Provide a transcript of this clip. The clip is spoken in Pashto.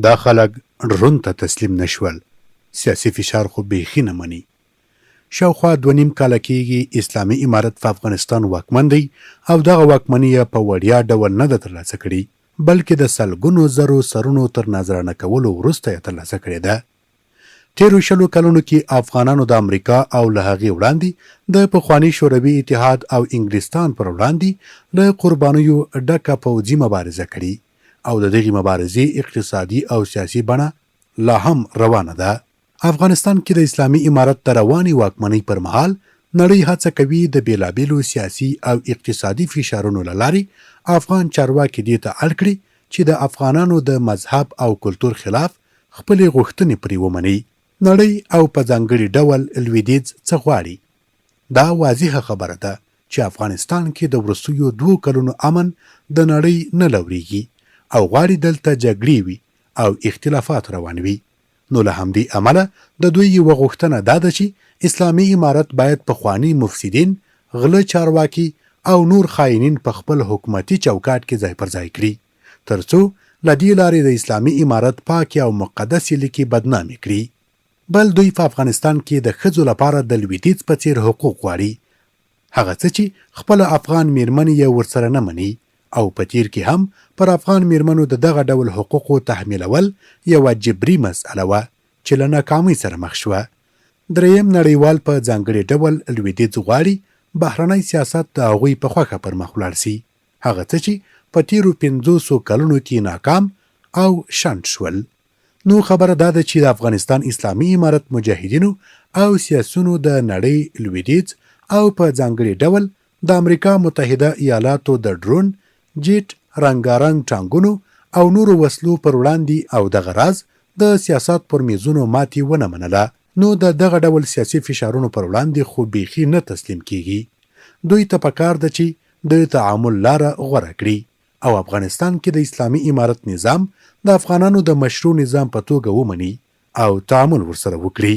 دا خلک ډرون ته تسلیم نشول. سیاسي فشار خو بیخي نه مني. شاوخوا 2.5 کاله کېږي اسلامي امارت په افغانستان واکمن دی او دغه واکمني یې په وړیا ډول نه ده ترلاسه کړې، بلکې د سلګونو زرو سرونو تر نظرانه کولو وروسته یې ترلاسه کړې ده. تیرو 20 کلونو کې افغانانو د امریکا او له هغې وړاندې د پخواني شوروي اتحاد او انګلستان پر وړاندې له قربانیو ډکه پوځي مبارزه کړې او د دغې مبارزې اقتصادي او سیاسي بڼه لا هم روانه ده. افغانستان کې د اسلامي امارت د روانې واکمنۍ پر مهال نړۍ هڅه کوي د بیلابیلو سیاسي او اقتصادي فشارونو له لارې افغان چارواکي دې ته اړ کړي چې د افغانانو د مذهب او کلتور خلاف خپلې غوښتنې پرې ومني. نړۍ او په ځانګړي ډول لویدیځ څه غواړي؟ دا واضحه خبره ده چې افغانستان کې د وروستیو 2 کلونو امن د نړۍ نه لورېږي او غواړي دلته جګړې وي او اختلافات روان وي. نو له همدې امله د دوی یوه غوښتنه دا ده چې اسلامي امارت باید پخواني مفسدین، غله چارواکي او نور خاینین په خپل حکومتي چوکاټ کې ځای پر ځای کړي، ترڅو له دې لارې د اسلامي امارت پاکې او مقدسې لیکې بدنامې کړي. بل دوی په افغانستان کې د ښځو لپاره د لویدیځ په څیر حقوق غواړي، هغه څه چې خپله افغان میرمنې یې ورسره نه مني، او په تیر کې هم پر افغان میرمنو د دغه ډول حقوقو تحمیلول یوه جبري مسئله وه چې له ناکامۍ سره مخ شوه. دریم نړیوال په ځانګړي ډول لویدیځ غواړي بهرنی سیاست د هغوی په خوښه پر مخ ولاړ سي، هغه څه چې په تیرو 500 کلونو کې ناکام او شنډ شول. نو خبره دا ده چې د افغانستان اسلامي امارت مجاهدینو او سیاسونو د نړۍ لویدیځ او په ځانګړي ډول د امریکا متحده ایالاتو د ډرون، جیټ، رنګارنګ ټانګونو او نورو وسلو پر وړاندې او دغه راز د سیاست پر میزونو ماتې ونه منله، نو د دغه ډول سیاسي فشارونو پر وړاندې خو بیخي نه تسلیم کیږي. دوی ته پکار ده چې د تعامل لاره غوره کړي او افغانستان کې د اسلامي امارت نظام د افغانانو د مشروع نظام په توګه ومني او تعامل ورسره وکړي.